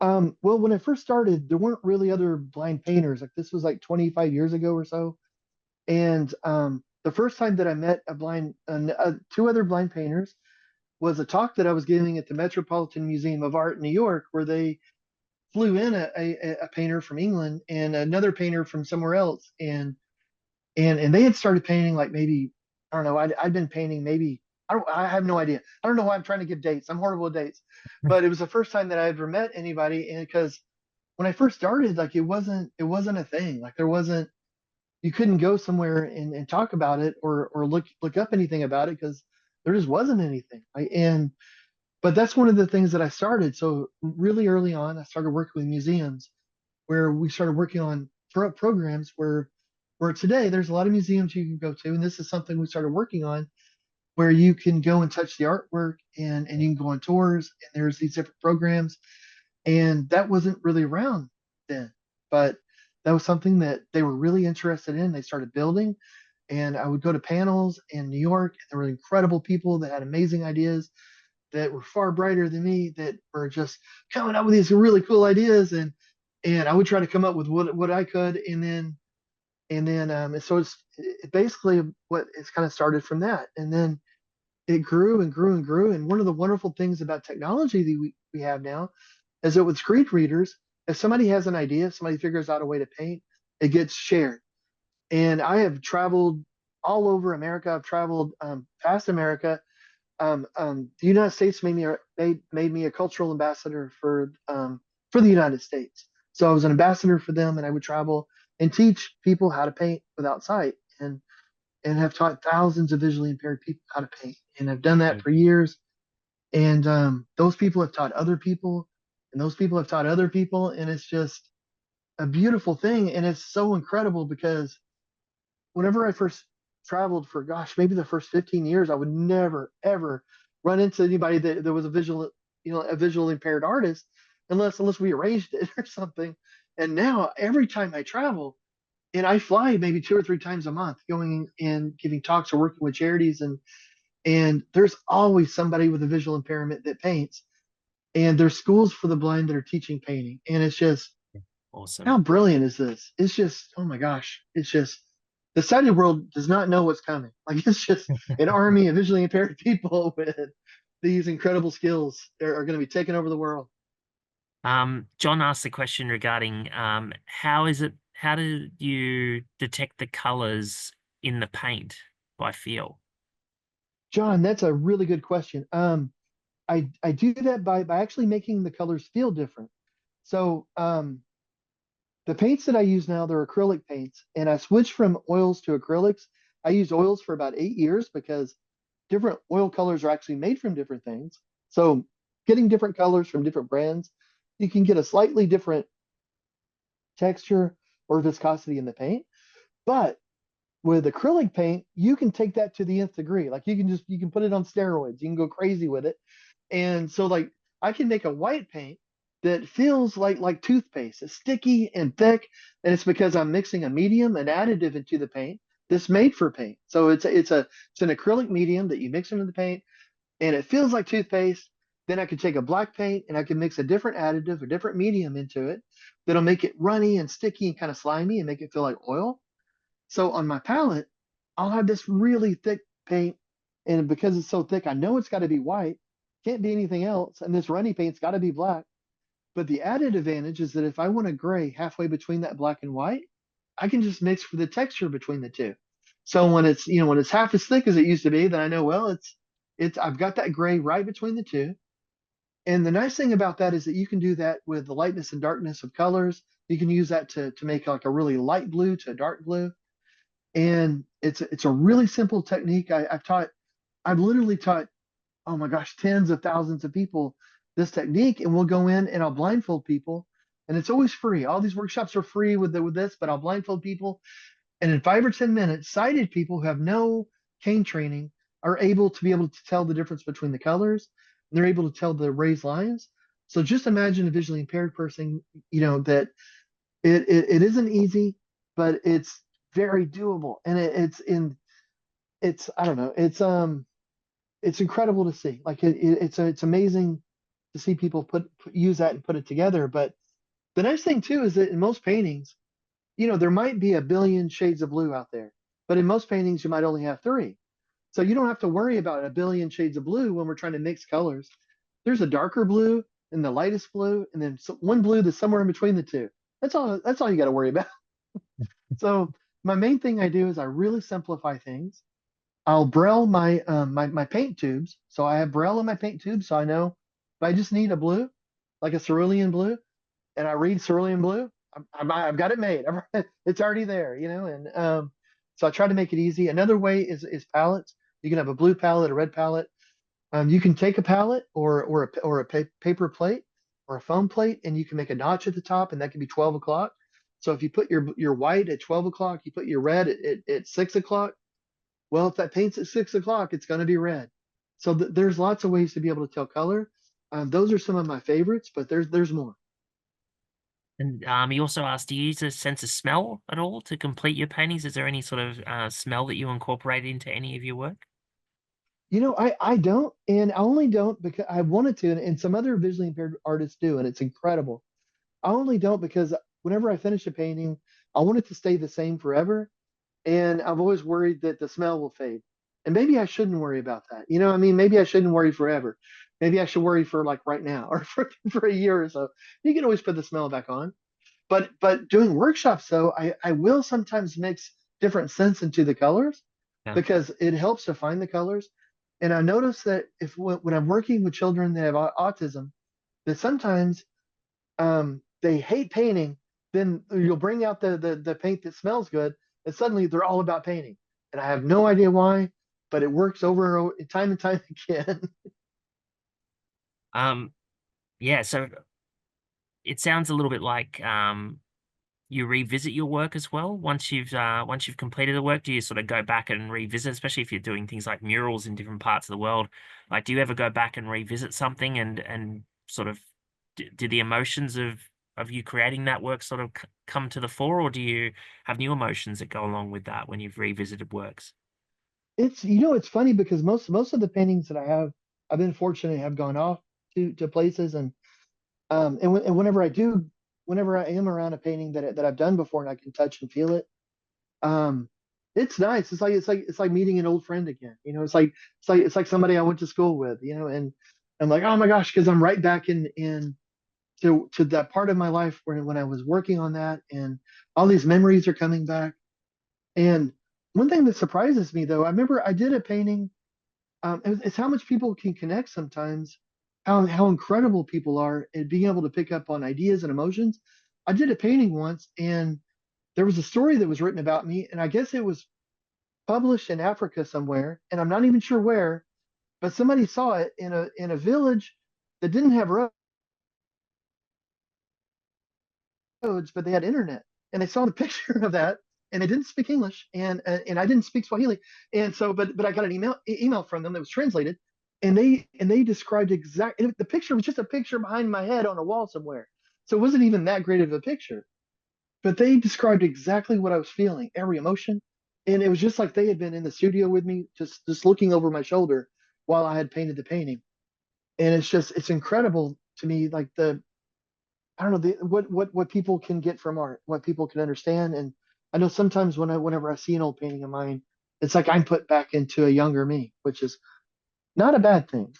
well, when I first started, there weren't really other blind painters. Like this was like 25 years ago or so. And the first time that I met two other blind painters was a talk that I was giving at the Metropolitan Museum of Art in New York, where they flew in a painter from England and another painter from somewhere else, and they had started painting like maybe I don't know. I'd been painting maybe I have no idea. I don't know why I'm trying to give dates. I'm horrible with dates, but it was the first time that I ever met anybody, and because when I first started, like it wasn't a thing. Like there wasn't you couldn't go somewhere and talk about it or look up anything about it because there just wasn't anything. And but that's one of the things that I started. So really early on, I started working with museums where we started working on programs where today there's a lot of museums you can go to, and this is something we started working on where you can go and touch the artwork and you can go on tours and there's these different programs and that wasn't really around then, but that was something that they were really interested in. They started building, and I would go to panels in New York. And there were incredible people that had amazing ideas that were far brighter than me that were just coming up with these really cool ideas, and I would try to come up with what I could, and so it basically what it's kind of started from that, and then it grew and grew and grew. And one of the wonderful things about technology that we have now is that with screen readers, if somebody has an idea, if somebody figures out a way to paint, it gets shared. And I have traveled all over America. I've traveled past America. The United States made me a cultural ambassador for the United States. So I was an ambassador for them, and I would travel and teach people how to paint without sight, and have taught thousands of visually impaired people how to paint. And I've done that Mm. for years. And those people have taught other people, and those people have taught other people, and it's just a beautiful thing. And it's so incredible because whenever I first traveled for, gosh, maybe the first 15 years, I would never ever run into anybody that was a visually impaired artist unless we arranged it or something. And now every time I travel, and I fly maybe 2 or 3 times a month, going and giving talks or working with charities, and there's always somebody with a visual impairment that paints, and there's schools for the blind that are teaching painting, and it's just Awesome. how brilliant is this? It's just, oh my gosh, it's just the sighted world does not know what's coming. Like it's just an army of visually impaired people with these incredible skills are going to be taking over the world. John asked the question regarding how do you detect the colors in the paint by feel? John, that's a really good question. I do that by actually making the colors feel different. So the paints that I use now, they're acrylic paints, and I switched from oils to acrylics. I used oils for about 8 years because different oil colors are actually made from different things. So getting different colors from different brands, you can get a slightly different texture or viscosity in the paint. But with acrylic paint, you can take that to the nth degree. Like you can put it on steroids. You can go crazy with it. And so like I can make a white paint that feels like toothpaste. It's sticky and thick, and it's because I'm mixing a medium, an additive into the paint that's made for paint. So it's an acrylic medium that you mix into the paint, and it feels like toothpaste. Then I could take a black paint and I can mix a different additive, a different medium into it that'll make it runny and sticky and kind of slimy and make it feel like oil. So on my palette, I'll have this really thick paint, and because it's so thick, I know it's got to be white, can't be anything else, and this runny paint's got to be black. But the added advantage is that if I want a gray halfway between that black and white, I can just mix for the texture between the two. So when it's half as thick as it used to be, then I know well it's I've got that gray right between the two. And the nice thing about that is that you can do that with the lightness and darkness of colors. You can use that to make like a really light blue to a dark blue, and it's a really simple technique. I've literally taught, oh my gosh, tens of thousands of people this technique, and we'll go in and I'll blindfold people, and it's always free. All these workshops are free with this, but I'll blindfold people, and in 5 or 10 minutes, sighted people who have no cane training are able to tell the difference between the colors, and they're able to tell the raised lines. So just imagine a visually impaired person, that it isn't easy. but it's very doable, and it's I don't know, it's incredible to see. Like it's amazing to see people use that and put it together. But the nice thing too is that in most paintings, there might be a billion shades of blue out there, but in most paintings you might only have three. So you don't have to worry about a billion shades of blue when we're trying to mix colors. There's a darker blue and the lightest blue, and then one blue that's somewhere in between the two. That's all you got to worry about. So my main thing I do is I really simplify things. I'll braille my paint tubes. So I have braille in my paint tubes, so I know if I just need a blue, like a cerulean blue, and I read cerulean blue, I've got it made. It's already there, and so I try to make it easy. Another way is palettes. You can have a blue palette, a red palette. You can take a palette or a paper plate or a foam plate, and you can make a notch at the top, and that can be 12 o'clock. So if you put your white at 12 o'clock, you put your red at 6 o'clock. Well, if that paint's at 6 o'clock, it's going to be red. So there's lots of ways to be able to tell color. Those are some of my favorites, but there's more. And he also asked, do you use a sense of smell at all to complete your paintings? Is there any sort of smell that you incorporate into any of your work? I don't, and I only don't because I wanted to, and some other visually impaired artists do, and it's incredible. I only don't because whenever I finish a painting, I want it to stay the same forever, and I've always worried that the smell will fade. And maybe I shouldn't worry about that. I mean, maybe I shouldn't worry forever. Maybe I should worry for like right now or for a year or so. You can always put the smell back on. But doing workshops though, I will sometimes mix different scents into the colors Yeah. because it helps to find the colors. And I notice that if when I'm working with children that have autism, that sometimes they hate painting. Then you'll bring out the paint that smells good, and suddenly they're all about painting. And I have no idea why, but it works time and time again. Um, yeah, so it sounds a little bit like you revisit your work as well once you've completed the work. Do you sort of go back and revisit, especially if you're doing things like murals in different parts of the world? Like, do you ever go back and revisit something and sort of do the emotions of you creating that work sort of come to the fore, or do you have new emotions that go along with that when you've revisited works? It's funny because most of the paintings that I have, I've been fortunate to have gone off to places, and whenever I am around a painting that I've done before and I can touch and feel it, um, it's nice. It's like meeting an old friend again. It's like somebody I went to school with. And I'm like, oh my gosh, because I'm right back in to that part of my life when I was working on that, and all these memories are coming back. And one thing that surprises me though, I remember I did a painting. It's how much people can connect sometimes, how incredible people are at being able to pick up on ideas and emotions. I did a painting once, and there was a story that was written about me, and I guess it was published in Africa somewhere, and I'm not even sure where, but somebody saw it in a village that didn't have roads, but they had internet, and they saw the picture of that, and they didn't speak English, and I didn't speak Swahili, and so but I got an email from them that was translated, and they described the picture was just a picture behind my head on a wall somewhere, so it wasn't even that great of a picture, but they described exactly what I was feeling, every emotion, and it was just like they had been in the studio with me, just looking over my shoulder while I had painted the painting, and it's incredible to me, like the I don't know what people can get from art, what people can understand. And I know sometimes whenever I see an old painting of mine, it's like I'm put back into a younger me, which is not a bad thing.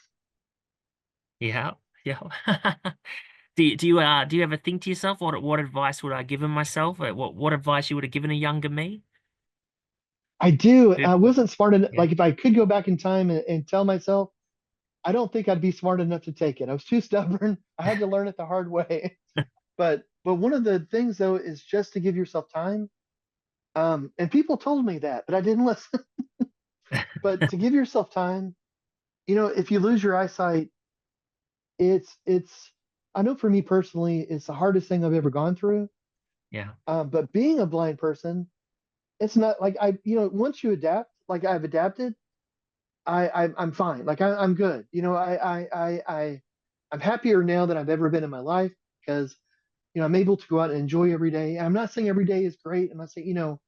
Yeah, yeah. Do you ever think to yourself, what advice would I give him myself? What advice you would have given a younger me? I do. Who- I wasn't smart enough. Yeah. Like if I could go back in time and tell myself, I don't think I'd be smart enough to take it. I was too stubborn. I had to learn it the hard way. But one of the things though is just to give yourself time. And people told me that, but I didn't listen. But to give yourself time, if you lose your eyesight, it's I know for me personally, it's the hardest thing I've ever gone through. Yeah. But being a blind person, it's not like once you adapt, like I've adapted, I'm fine. Like I'm good. I'm happier now than I've ever been in my life because I'm able to go out and enjoy every day. I'm not saying every day is great. I'm not saying,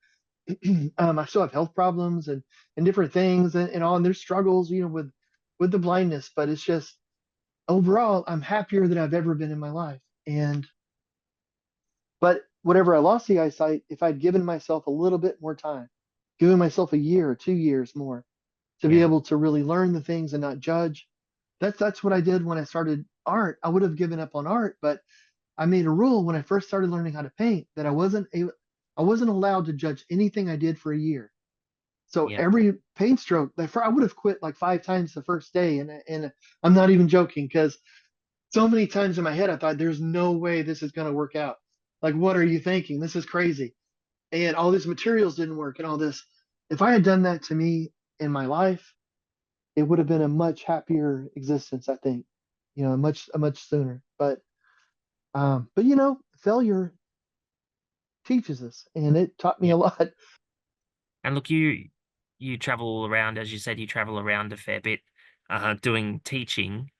I still have health problems and different things and all, and there's struggles, with the blindness, but it's just overall, I'm happier than I've ever been in my life. But whenever I lost the eyesight, if I'd given myself a little bit more time, given myself a year or 2 years more to be Yeah. able to really learn the things and not judge, that's what I did when I started art. I would have given up on art, but I made a rule when I first started learning how to paint that I wasn't allowed to judge anything I did for a year. So Yeah. every paint stroke, I would have quit like 5 times the first day, and I'm not even joking because so many times in my head I thought there's no way this is going to work out. Like, what are you thinking? This is crazy. And all these materials didn't work and all this. If I had done that to me in my life, it would have been a much happier existence, I think. A much sooner. But failure teaches us, and it taught me Yeah. a lot. And look, you travel around, as you said, you travel around a fair bit, doing teaching.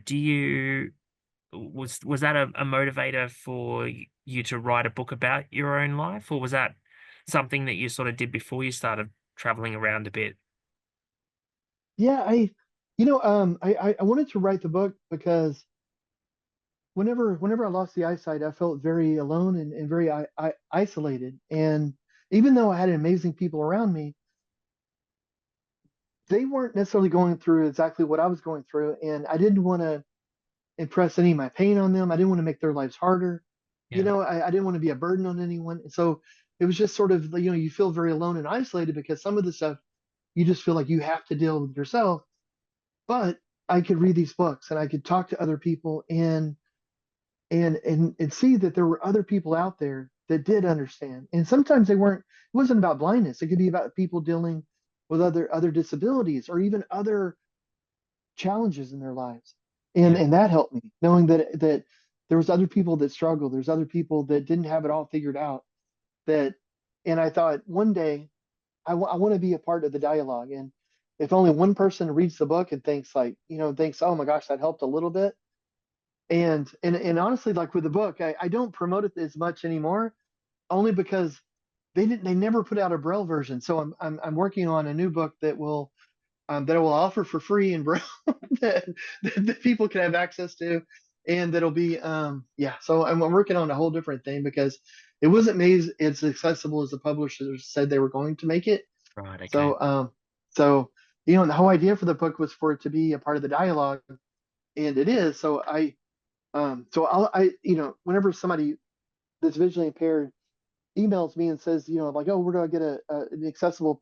Do you was that a motivator for you to write a book about your own life, or was that something that you sort of did before you started traveling around a bit? Yeah, I wanted to write the book because whenever I lost the eyesight, I felt very alone and very isolated. And even though I had amazing people around me, they weren't necessarily going through exactly what I was going through, and I didn't want to impress any of my pain on them. I didn't want to make their lives harder. Yeah. I didn't want to be a burden on anyone. And so it was just sort of, you feel very alone and isolated because some of the stuff you just feel like you have to deal with yourself. But I could read these books and I could talk to other people and see that there were other people out there that did understand. And sometimes it wasn't about blindness. It could be about people dealing with other disabilities or even other challenges in their lives. And Yeah. and that helped me knowing that there was other people that struggled. There's other people that didn't have it all figured out. That and I thought one day I want to be a part of the dialogue. And if only one person reads the book and thinks, oh my gosh, that helped a little bit. And honestly, like with the book, I don't promote it as much anymore, only because they never put out a Braille version. So I'm working on a new book that I will offer for free in Braille that people can have access to, and that'll be yeah. So I'm working on a whole different thing because it wasn't made as accessible as the publishers said they were going to make it. Right. Okay. So the whole idea for the book was for it to be a part of the dialogue, and it is. Whenever somebody that's visually impaired emails me and says, like, oh, we're gonna get an accessible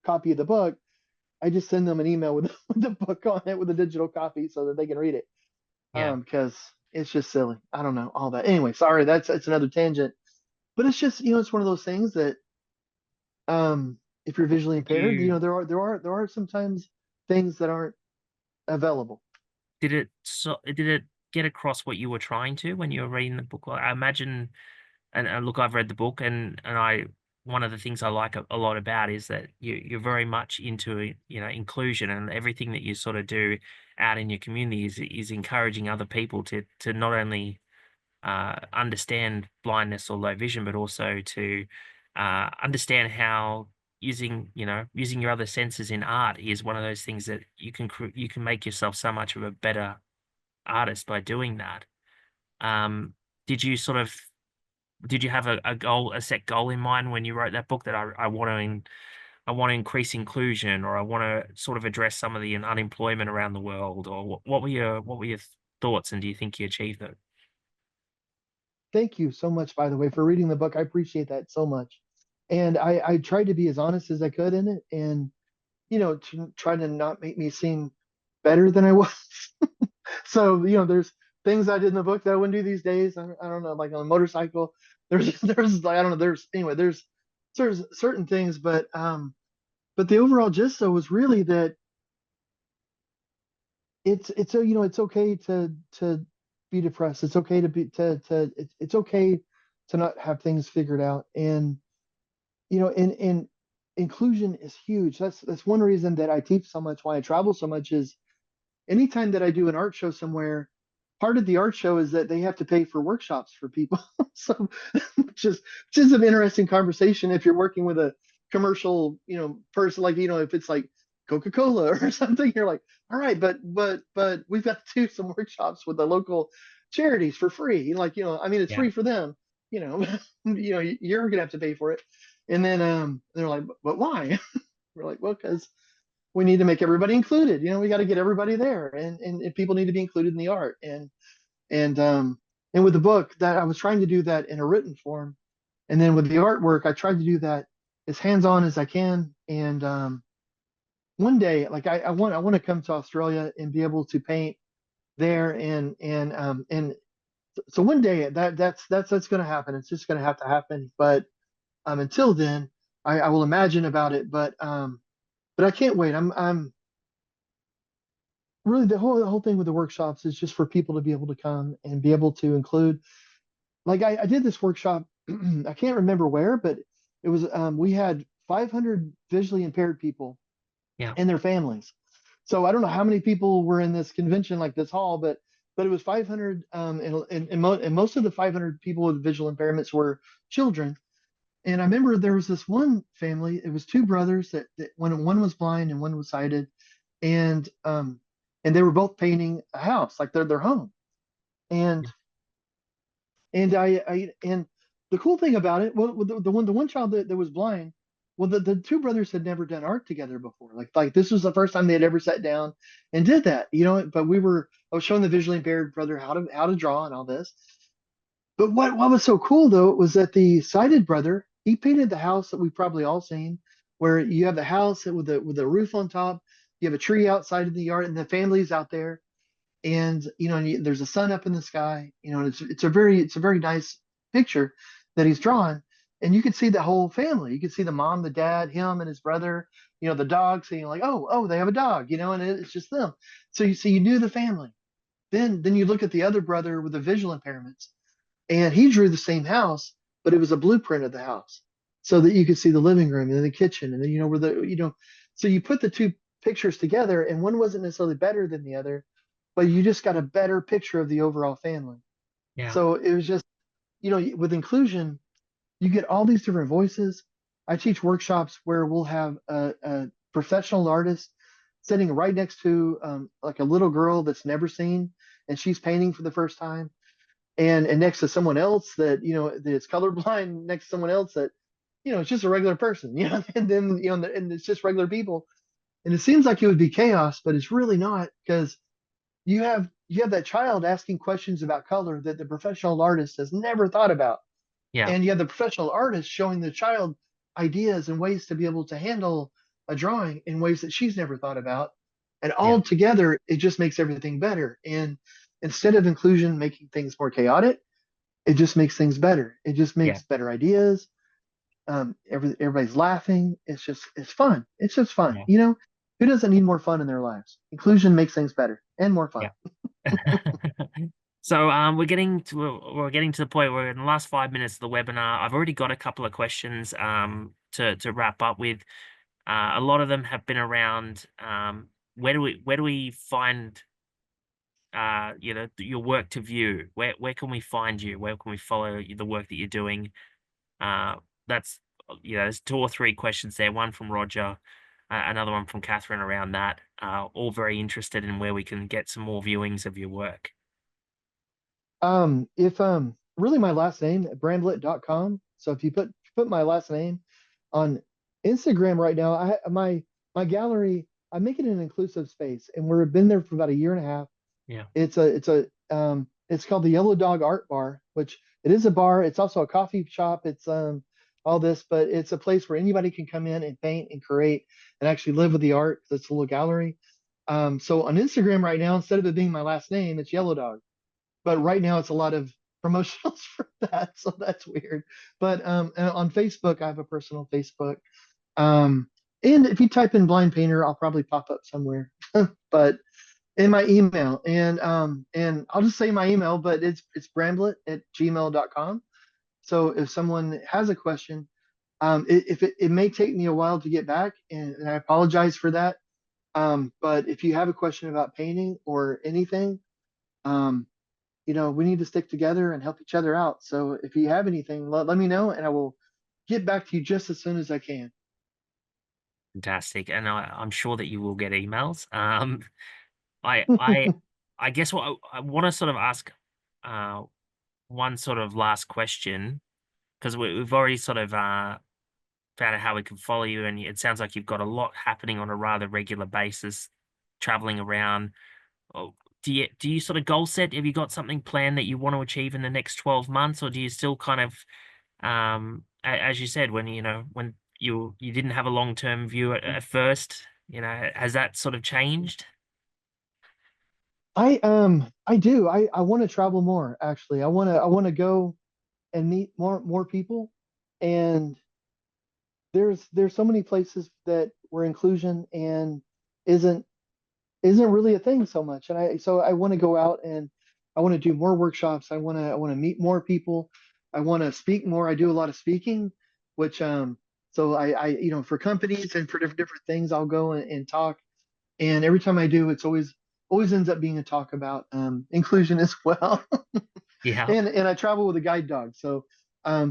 copy of the book, I just send them an email with, with the book on it with a digital copy so that they can read it. Yeah. Because it's just silly. I don't know all that. Anyway, sorry, that's another tangent. But it's just, it's one of those things that if you're visually Did impaired, you there are sometimes things that aren't available. did it get across what you were trying to when you were reading the book? Like, I imagine, and look, I've read the book, and I one of the things I like a lot about is that you're very much into, inclusion, and everything that you sort of do out in your community is encouraging other people to not only understand blindness or low vision, but also to understand how using your other senses in art is one of those things that you can make yourself so much of a better artist by doing that. Um, did you sort of did you have a set goal in mind when you wrote that book that I want to increase inclusion, or I want to sort of address some of the unemployment around the world, or what were your thoughts, and do you think you achieved it? Thank you so much, by the way, for reading the book. I appreciate that so much. And I tried to be as honest as I could in it, and to try to not make me seem better than I was. So there's things I did in the book that I wouldn't do these days. I don't know, like on a motorcycle. There's like I don't know. There's certain things, but the overall gist though was really that it's okay to be depressed. It's okay to it's okay to not have things figured out. And inclusion is huge. That's one reason that I teach so much, why I travel so much is anytime that I do an art show somewhere, part of the art show is that they have to pay for workshops for people. So, which is an interesting conversation if you're working with a commercial, person, like, if it's like Coca-Cola or something, you're like, all right, but we've got to do some workshops with the local charities for free. Like, I mean, it's Yeah. free for them, you're gonna have to pay for it. And then they're like, but why? We're like, well, because we need to make everybody included. We got to get everybody there, and people need to be included in the art. And with the book, that I was trying to do that in a written form, and then with the artwork, I tried to do that as hands-on as I can. And one day, like I want to come to Australia and be able to paint there, and so one day that's going to happen. It's just going to have to happen. But until then, I will imagine about it. But I can't wait. I'm really, the whole thing with the workshops is just for people to be able to come and be able to include. Like, I did this workshop. I can't remember where, but it was, we had 500 visually impaired people Yeah. and their families. So I don't know how many people were in this convention, like this hall, but it was 500, and most of the 500 people with visual impairments were children. And I remember there was this one family. It was two brothers that when one was blind and one was sighted, and they were both painting a house, like their home. And and the cool thing about it, well, the one child that was blind, well, the two brothers had never done art together before. Like this was the first time they had ever sat down and did that. But I was showing the visually impaired brother how to draw and all this. But what was so cool though was that the sighted brother, he painted the house that we've probably all seen, where you have the house with a roof on top, you have a tree outside of the yard, and the family's out there, and there's a sun up in the sky, and it's a very nice picture that he's drawn. And you can see the whole family. You can see the mom, the dad, him and his brother, the dog. So you're like, oh, they have a dog, and it's just them. So you knew the family. Then you look at the other brother with the visual impairments, and he drew the same house, but it was a blueprint of the house, so that you could see the living room and the kitchen, and then where so you put the two pictures together, and one wasn't necessarily better than the other, but you just got a better picture of the overall family. Yeah. So it was just, with inclusion, you get all these different voices. I teach workshops where we'll have a professional artist sitting right next to, like, a little girl that's never seen, and she's painting for the first time, and next to someone else that's colorblind, next to someone else that it's just a regular person, and then and it's just regular people, and it seems like it would be chaos, but it's really not, because you have that child asking questions about color that the professional artist has never thought about, Yeah. and you have the professional artist showing the child ideas and ways to be able to handle a drawing in ways that she's never thought about, and Yeah. all together it just makes everything better. And instead of inclusion making things more chaotic, it just makes things better. It just Yeah. makes better ideas. Everybody's laughing. It's fun. It's just fun. Yeah. Who doesn't need more fun in their lives? Inclusion makes things better and more fun. Yeah. So we're getting to the point where in the last 5 minutes of the webinar, I've already got a couple of questions to wrap up with. A lot of them have been around where do we find your work to view? Where can we find you? Where can we follow the work that you're doing? Uh, that's there's two or three questions there. One from Roger, another one from Catherine around that. All very interested in where we can get some more viewings of your work. If really my last name, Bramblitt.com. So if you put my last name on Instagram right now, my gallery, I make it an inclusive space, and we've been there for about a year and a half. Yeah. It's called the Yellow Dog Art Bar, which it is a bar. It's also a coffee shop. It's all this, but it's a place where anybody can come in and paint and create and actually live with the art. It's a little gallery. So on Instagram right now, instead of it being my last name, it's Yellow Dog. But right now it's a lot of promotionals for that, so that's weird. But on Facebook, I have a personal Facebook. Um, and if you type in blind painter, I'll probably pop up somewhere. But in my email, and I'll just say my email, but it's bramblitt@gmail.com. So if someone has a question, it may take me a while to get back, and I apologize for that. But if you have a question about painting or anything, um, we need to stick together and help each other out. So if you have anything, let me know and I will get back to you just as soon as I can. Fantastic. And I'm sure that you will get emails. I I I guess what I want to sort of ask uh one sort of last question, because we've already sort of found out how we can follow you, and it sounds like you've got a lot happening on a rather regular basis, traveling around. Oh, do you sort of goal set? Have you got something planned that you want to achieve in the next 12 months, or do you still kind of as you said, when when you didn't have a long-term view at first, has that sort of changed? I do. I want to travel more actually. I want to go and meet more people. And there's so many places that where inclusion and isn't isn't really a thing so much. And I want to go out and I want to do more workshops. I want to meet more people. I want to speak more. I do a lot of speaking, which so I for companies and for different things I'll go and talk. And every time I do, it's always ends up being a talk about inclusion as well. Yeah. And I travel with a guide dog, so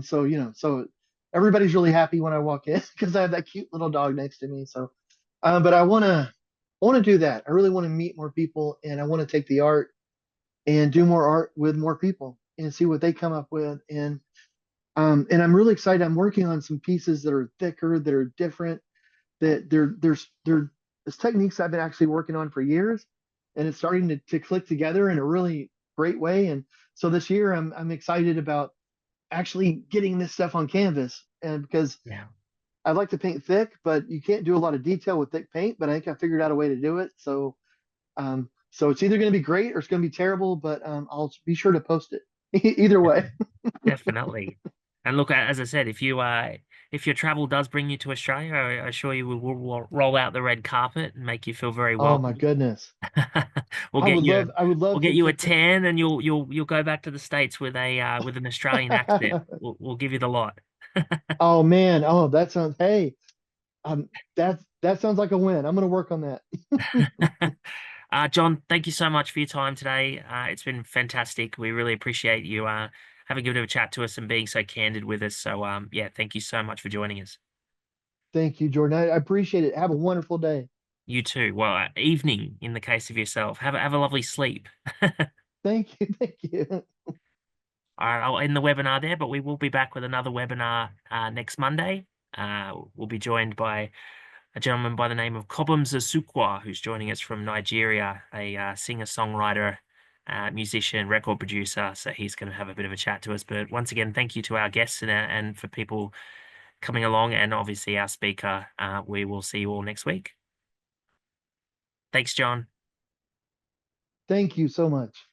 so everybody's really happy when I walk in because I have that cute little dog next to me. So, but I want to do that. I really want to meet more people, and I want to take the art and do more art with more people and see what they come up with. And I'm really excited. I'm working on some pieces that are thicker, that are different, that there's techniques I've been actually working on for years, and it's starting to click together in a really great way. And so this year I'm excited about actually getting this stuff on canvas, and because Yeah. I like to paint thick, but you can't do a lot of detail with thick paint. But I think I figured out a way to do it. So it's either going to be great or it's going to be terrible. But I'll be sure to post it either way. Definitely. And look, as I said, if your travel does bring you to Australia, I assure you we'll roll out the red carpet and make you feel very Oh my welcome. goodness, We'll get you I would we'll love get to you a take the. tan, and you'll go back to the States with an Australian accent. We'll give you the lot. Oh man, oh that sounds. Hey, that sounds like a win. I'm gonna work on that. John, thank you so much for your time today. It's been fantastic. We really appreciate you having a bit of a chat to us and being so candid with us. So yeah, thank you so much for joining us. Thank you, Jordan. I appreciate it. Have a wonderful day. You too. Well, evening in the case of yourself. Have a lovely sleep. Thank you. Thank you. All right, I'll end the webinar there, but we will be back with another webinar next Monday. We'll be joined by a gentleman by the name of Kobum Zasukwa, who's joining us from Nigeria, a singer-songwriter, musician, record producer. So he's going to have a bit of a chat to us. But once again, thank you to our guests and for people coming along, and obviously our speaker. We will see you all next week. Thanks, John. Thank you so much.